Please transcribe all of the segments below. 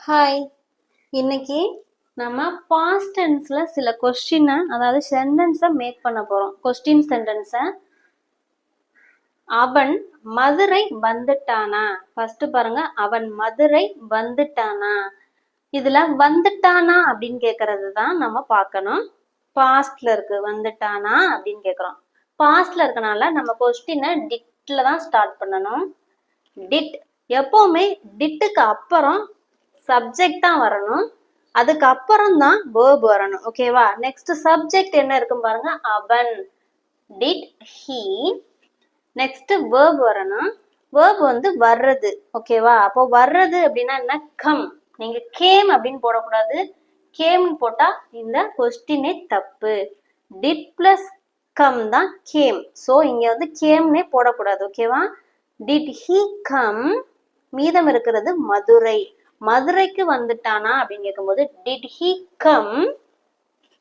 Hi. இன்னைக்கு நம்ம past டென்ஸ்ல சில கொஸ்டினை அதாவது சென்டென்ஸை மேக் பண்ண போறோம். கொஸ்டின் சென்டென்ஸை. அவன் மதுரை வந்துட்டானா? ஃபர்ஸ்ட் பாருங்க, அவன் மதுரை வந்துட்டானா. இதுல வந்துட்டானா அப்படின்னு கேக்குறது தான் நம்ம பார்க்கணும். பாஸ்ட்ல இருக்கு, வந்துட்டானா அப்படின்னு கேக்குறோம். பாஸ்ட்ல இருக்கனால நம்ம கொஸ்டினை டிட்ல தான் ஸ்டார்ட் பண்ணணும். டிட் எப்பவுமே டிட்டுக்கு அப்புறம் சப்ஜெக்ட் தான் வரணும், அதுக்கு அப்புறம் தான் வேர்ப் வரணும். ஓகேவா? நெக்ஸ்ட் சப்ஜெக்ட் என்ன இருக்கும் பாருங்க, அவன், டிட் ஹி. நெக்ஸ்ட் வேர்ப் வரணும். வேர்ப் வந்து வர்றது. ஓகேவா? அப்போ வர்றது அப்படின்னா என்ன? கம். நீங்க கேம் அப்படின்னு போடக்கூடாது. கேம்னு போட்டா இந்த கொஸ்டினே தப்பு. டிட் பிளஸ் கம் தான் கேம். ஸோ இங்க வந்து கேம்னே போடக்கூடாது. ஓகேவா? டிட் ஹி கம், மீதம் இருக்கிறது மதுரை. மதுரைக்கு வந்துட்டானா அப்படின்னு கேட்கும்போது did he come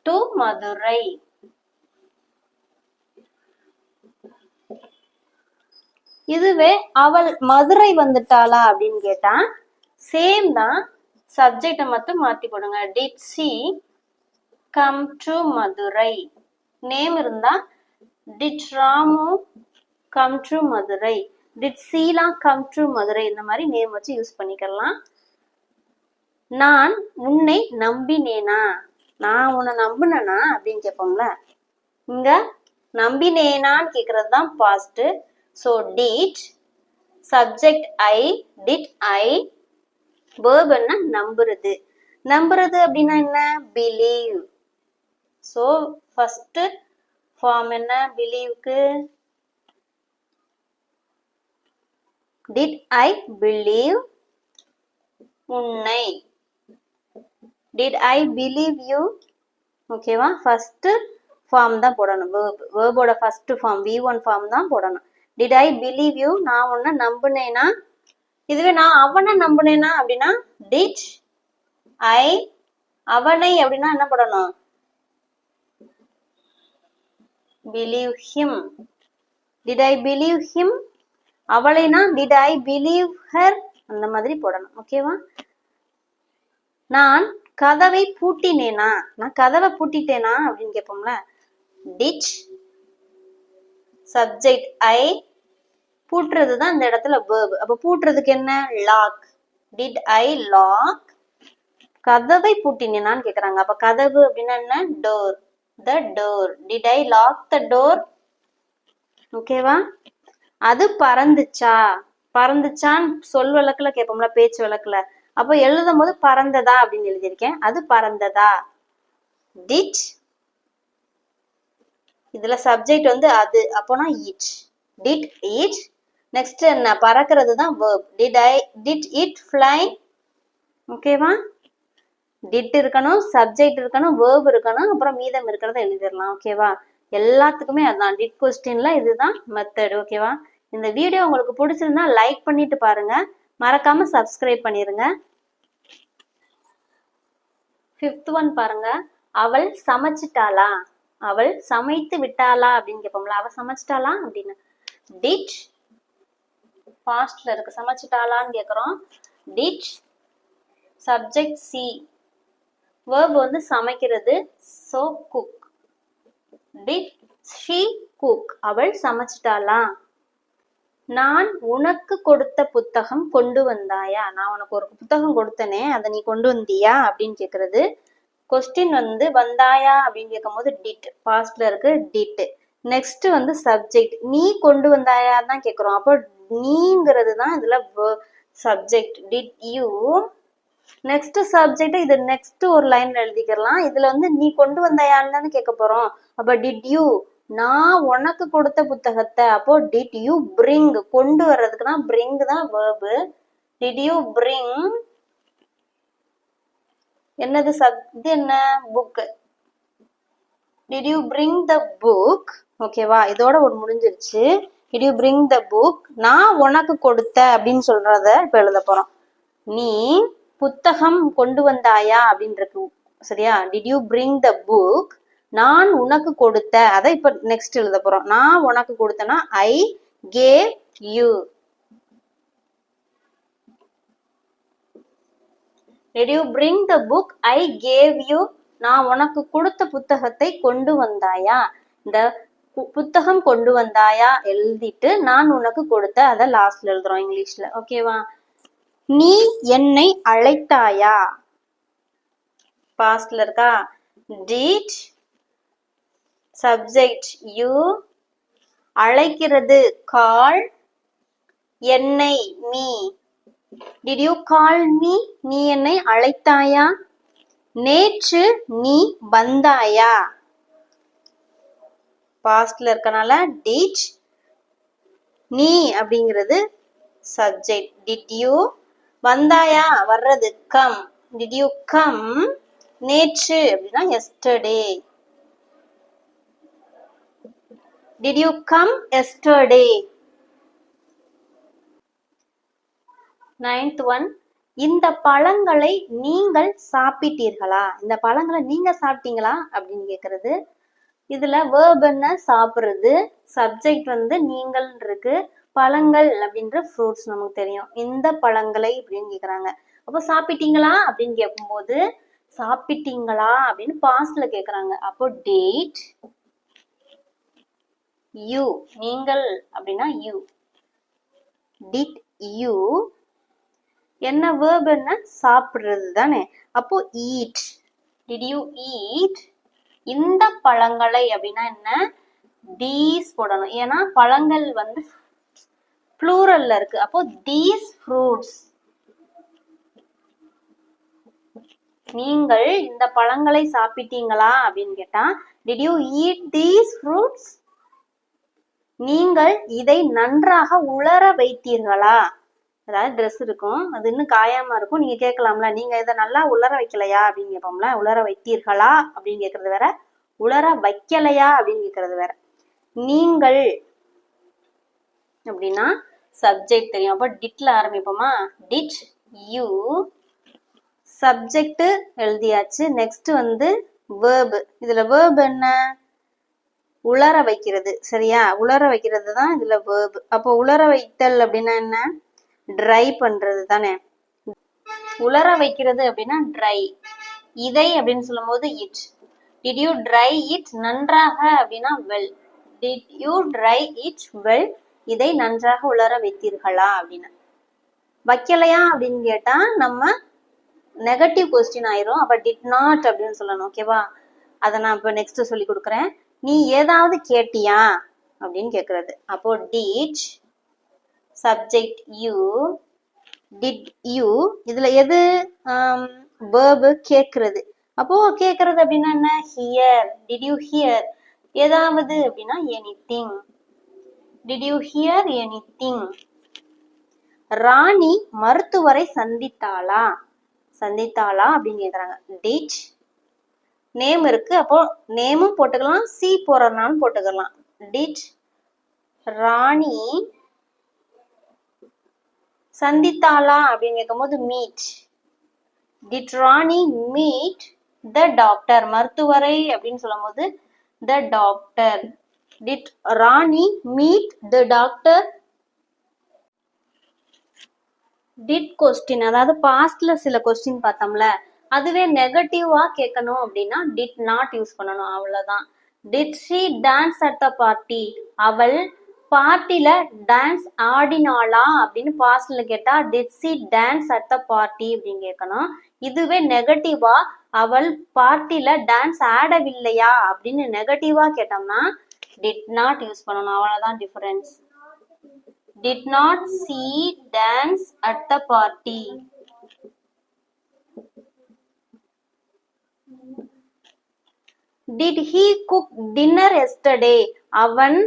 to Madurai. இதுவே அவள் மதுரை வந்துட்டாளா அப்படின்னு கேட்டா சேம் தான், சப்ஜெக்டை மட்டும் மாத்தி போடுங்க. Did she come to Madurai. Name இருந்தா did Ramu come to Madurai, did Sheela come to Madurai. இந்த மாதிரி நேம் வச்சு யூஸ் பண்ணிக்கலாம். நான் உன்னை நம்பினேனா? நான் உன்னை நம்பினேனா அப்படின்னு கேட்போம்ல, இங்க நம்பினேனான்னு கேக்குறது தான் past. So did, subject I, did I, verb என்ன? நம்புறது. நம்புறது அப்படின்னா என்ன? பிலீவ். ஸோ ஃபர்ஸ்ட் ஃபார்ம் என்ன பிலீவ்க்கு? டிட் ஐ பிலீவ் உன்னை. Did I believe you. ஓகேவா? ஃபர்ஸ்ட் ஃபார்ம் தான் போடணும். வேர்போட ஃபர்ஸ்ட் ஃபார்ம் V1 ஃபார்ம் தான் போடணும். டிட் ஐ பிலீவ் யூ, நான் உன்னை நம்புனேனா. இதுவே நான் அவனை நம்புனேனா அப்படின்னா டிட் ஐ, அவனை அப்படின்னா என்ன போடணும்? Believe him. Did I believe him. அவளைனா டிட் ஐ பிலீவ் ஹர், அந்த மாதிரி போடணும். ஓகேவா? நான் கதவை பூட்டினேனா? நான் கதவை பூட்டிட்டேனா அப்படின்னு கேட்போம்ல, டிட் சப்ஜெக்ட் ஐ, பூட்டுறது தான் இந்த இடத்துல verb. அப்ப பூட்டுறதுக்கு என்ன? லாக். Did I lock. கதவை பூட்டினேனான்னு கேக்குறாங்க. அப்ப கதவு அப்படின்னா என்ன? Door. The door. Did I lock the door. ஓகேவா? அது பறந்துச்சா? பறந்துச்சான்னு சொல் வழக்குல கேட்போம்ல, பேச்சு வழக்குல. அப்போ எழுதும் போது பறந்ததா அப்படின்னு எழுதியிருக்கேன். அது பறந்ததா. டிட், இதுல சப்ஜெக்ட் வந்து அது, அப்போனா இட். Did it. நெக்ஸ்ட் என்ன? பறக்கிறது தான் verb. Did it fly. ஓகேவா? டிட் இருக்கணும், சப்ஜெக்ட் இருக்கணும், verb இருக்கணும், அப்புறம் மீதம் இருக்கிறத எழுதிடலாம். ஓகேவா? எல்லாத்துக்குமே அதான் டிட் கொஸ்டின்ல இதுதான் மெத்தட். ஓகேவா? இந்த வீடியோ உங்களுக்கு பிடிச்சிருந்தா லைக் பண்ணிட்டு பாருங்க, மறக்காம சப்ஸ்கிரைப் பண்ணிருங்க. 5th ஒன் பாருங்க, அவள் சமைச்சிட்டாளா? அவள் சமைத்து விட்டாளா அப்படின்னு கேட்போம்ல, அவள் சமைச்சிட்டாளா அப்படின்னு. டிட் பாஸ்ட்ல இருக்கு, சமைச்சிட்டாளான்னு கேக்குறோம். டிட் சப்ஜெக்ட் சி, verb வந்து சமைக்கிறது. So cook. Did she cook, அவள் சமைச்சிட்டாளா? நான் உனக்கு கொடுத்த புத்தகம் கொண்டு வந்தாயா? நான் உனக்கு ஒரு புத்தகம் கொடுத்தனே, அதை நீ கொண்டு வந்தியா அப்படின்னு கேக்குறது. கொஸ்டின் வந்து வந்தாயா அப்படின்னு கேட்கும் போது டிட், பாஸ்ட்ல இருக்கு டிட். நெக்ஸ்ட் வந்து சப்ஜெக்ட், நீ கொண்டு வந்தாயா தான் கேக்குறோம். அப்போ நீங்கிறது தான் இதுல subject. Did you. Next subject, இது நெக்ஸ்ட் ஒரு லைன்ல எழுதிக்கலாம். இதுல வந்து நீ கொண்டு வந்தாயான்னு தானே கேட்க போறோம். அப்ப டிட் யூ, நான் உனக்கு கொடுத்த புத்தகத்தை. அப்போ டிட் யூ பிரிங், கொண்டு வர்றதுக்கு தான் பிரிங் தான் verb. டிட் யூ பிரிங், என்னது இது என்ன? Book. Did you bring the book. ஓகேவா? இதோட ஒரு முடிஞ்சிருச்சு. Did you bring the book, நான் உனக்கு கொடுத்த அப்படின்னு சொல்றத இப்ப எழுத போறோம். நீ புத்தகம் கொண்டு வந்தாயா அப்படின்னு இருக்கு. சரியா? Did you bring the book, நான் உனக்கு கொடுத்த, அதை இப்ப நெக்ஸ்ட் எழுத போறோம். நான் உனக்கு கொடுத்தனா I gave you. Did you bring the book I gave you? நான் உனக்கு கொடுத்த புத்தகத்தை கொண்டு வந்தாயா? இந்த புத்தகம் கொண்டு வந்தாயா எழுதிட்டு நான் உனக்கு கொடுத்த அதை லாஸ்ட்ல எழுதுறோம் இங்கிலீஷ்ல. ஓகேவா? நீ என்னை அழைத்தாயா? பாஸ்ட்ல இருக்கா? Did subject you அழைக்கிறது call என்னை me. Did you call me? நீ என்னை அழைத்தாயா? நேற்று நீ வந்தாயா? பாஸ்ட்ல இருக்கனால did நீ அப்படிங்கிறது subject. Did you வந்தாயா வர்றது come. Did you come? நேற்று அப்படின்னா yesterday. Did you come yesterday? 9th one. இந்த பழங்களை நீங்கள் சாப்பிட்டீர்களா? இந்த பழங்களை நீங்க சாப்பிட்டீங்களா அப்படின்னு கேக்குறது. இதுல verb என்ன? சாப்பிடுறது. சப்ஜெக்ட் வந்து நீங்கள் இருக்கு. பழங்கள் அப்படின்ற ஃப்ரூட்ஸ் நமக்கு தெரியும். இந்த பழங்களை அப்படின்னு கேக்குறாங்க. அப்போ சாப்பிட்டீங்களா அப்படின்னு கேட்கும்போது சாப்பிட்டீங்களா அப்படின்னு பாஸ்ட்ல கேக்குறாங்க. அப்போ did you நீங்கள் அப்படின்னா you. Did you என்ன verb என்ன? சாப்பிடுறது தானே. அப்போ eat. Did you eat? இந்த பழங்களை அப்படின்னா என்ன? these போடணும். ஏன்னா பழங்கள் வந்து ப்ளூரல்ல இருக்கு. அப்போ these fruits. நீங்கள் இந்த பழங்களை சாப்பிட்டீங்களா அப்படின்னு கேட்டா did you eat these fruits? நீங்கள் இதை நன்றாக உலர வைத்தீர்களா? அதாவது ட்ரெஸ் இருக்கும், அது இன்னும் காயாம இருக்கும். நீங்க கேட்கலாம்ல, நீங்க இதை நல்லா உலர வைக்கலையா அப்படின்னு கேட்போம்ல. உலர வைத்தீர்களா அப்படின்னு கேட்கறது வேற, உலர வைக்கலையா அப்படின்னு கேட்கறது வேற. நீங்கள் அப்படின்னா சப்ஜெக்ட் தெரியும். அப்ப டிட்ல ஆரம்பிப்போமா? டிட் யூ சப்ஜெக்ட் எழுதியாச்சு. நெக்ஸ்ட் வந்து வேர்பு. இதுல வேர்பு என்ன? உலர வைக்கிறது. சரியா? உலர வைக்கிறது தான் இதுல வேர்பு. அப்போ உலர வைத்தல் அப்படின்னா என்ன? ட்ரை பண்றது தானே. உலர வைக்கிறது அப்படின்னா ட்ரை. இதை அப்படின்னு சொல்லும் போது it. Did you try it? நன்றாக அப்படின்னா well. Did you try it well? இதை நன்றாக உலர வைத்தீர்களா அப்படின்னு. வைக்கலையா அப்படின்னு கேட்டா நம்ம நெகட்டிவ் கொஸ்டின் ஆயிரும். அப்ப டிட் நாட் அப்படின்னு சொல்லணும். ஓகேவா? அதை நான் இப்ப நெக்ஸ்ட் சொல்லி கொடுக்குறேன். நீ ஏதாவது கேட்டியா அப்படின்னு கேக்குறது. அப்போ did subject you. Did you இதுல எது வேர்பு? கேக்குறது. அப்போ கேக்குறது அப்படின்னா என்ன? ஹியர். டிட் யூ ஹியர் ஏதாவது அப்படின்னா anything. Did you hear anything? Rani மருத்துவரை சந்தித்தாளா? சந்தித்தாளா அப்படின்னு கேக்குறாங்க. டிட் நேம் இருக்கு. அப்போ நேமும் போட்டுக்கலாம், சி போறதுனாலும் போட்டுக்கலாம். டிட் ராணி சந்தித்தாளா அப்படின்னு கேட்கும் போது meet. Did Rani meet the doctor? மருத்துவரை அப்படின்னு சொல்லும் போது the doctor. Did Rani meet the doctor? Did question, அதாவது பாஸ்ட்ல சில கொஸ்டின் பார்த்தோம்ல, அதுவே நெகட்டிவா கேட்கணும் அப்படின்னா டிட் நாட் யூஸ் பண்ணணும். அவ்வளவுதான். Did she dance at the party? அவள் பார்ட்டில டான்ஸ் ஆடினாளா அப்படின்னு பாஸ்ட்ல கேட்டா did she dance at the party அப்படின்னு கேட்கணும். இதுவே நெகட்டிவா அவள் பார்ட்டில டான்ஸ் ஆடவில்லையா அப்படின்னு நெகட்டிவா கேட்டோம்னா டிட் நாட் யூஸ் பண்ணணும். அவ்வளவுதான் difference. Did not see dance at the party. Did he cook dinner yesterday? அவன்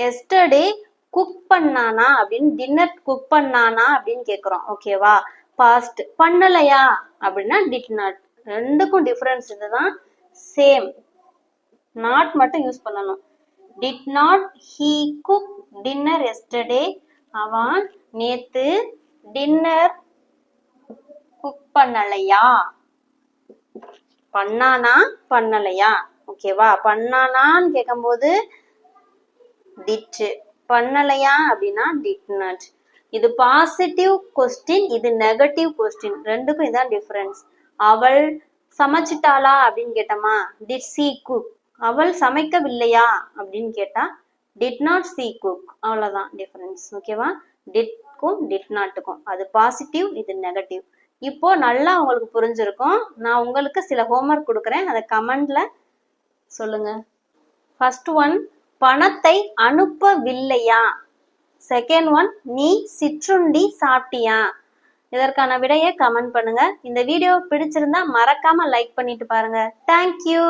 yesterday குக் பண்ணானா அப்படின்னு டின்னர் குக் பண்ணானா அப்படின்னு கேக்குறோம். ஓகேவா? பாஸ்ட். பண்ணலையா அப்படின்னா டிட் நாட். ரெண்டுக்கும் டிஃபரன்ஸ் இதுதான். சேம். நாட் மட்டும் யூஸ் பண்ணணும். Did not he cook dinner yesterday? அவன் நேத்து டின்னர் குக் பண்ணலையா? பண்ணானா பண்ணலையா? ஓகேவா? பண்ணானான்னு கேட்கும்போது டிட். பண்ணலையா அப்படின்னா டிட் நாட். இது பாசிட்டிவ் கொஸ்டின், இது நெகட்டிவ் கொஸ்டின். ரெண்டுக்கும் இதான் டிஃபரன்ஸ். அவள் சமைச்சிட்டாளா அப்படின்னு கேட்டோமா, டிட் சி குக். அவள் சமைக்கவில்லையா அப்படின்னு கேட்டா டிட் நாட் சி குக். அவ்வளவுதான் டிஃபரன்ஸ். ஓகேவா? டிட்க்கும் டிட் நாட்டுக்கும். அது பாசிட்டிவ், இது நெகட்டிவ். இப்போ நல்லா உங்களுக்கு புரிஞ்சிருக்கும். நான் உங்களுக்கு சில ஹோம்ஒர்க் கொடுக்குறேன், அதை கமெண்ட்ல சொல்லுங்க. ஃபர்ஸ்ட் ஒன், பணத்தை அனுப்பவில்லையா. செகண்ட் ஒன், நீ சிற்றுண்டி சாப்பிட்டியா. இதற்கான விடையை கமெண்ட் பண்ணுங்க. இந்த வீடியோ பிடிச்சிருந்தா மறக்காம லைக் பண்ணிட்டு பாருங்க. தேங்க்யூ.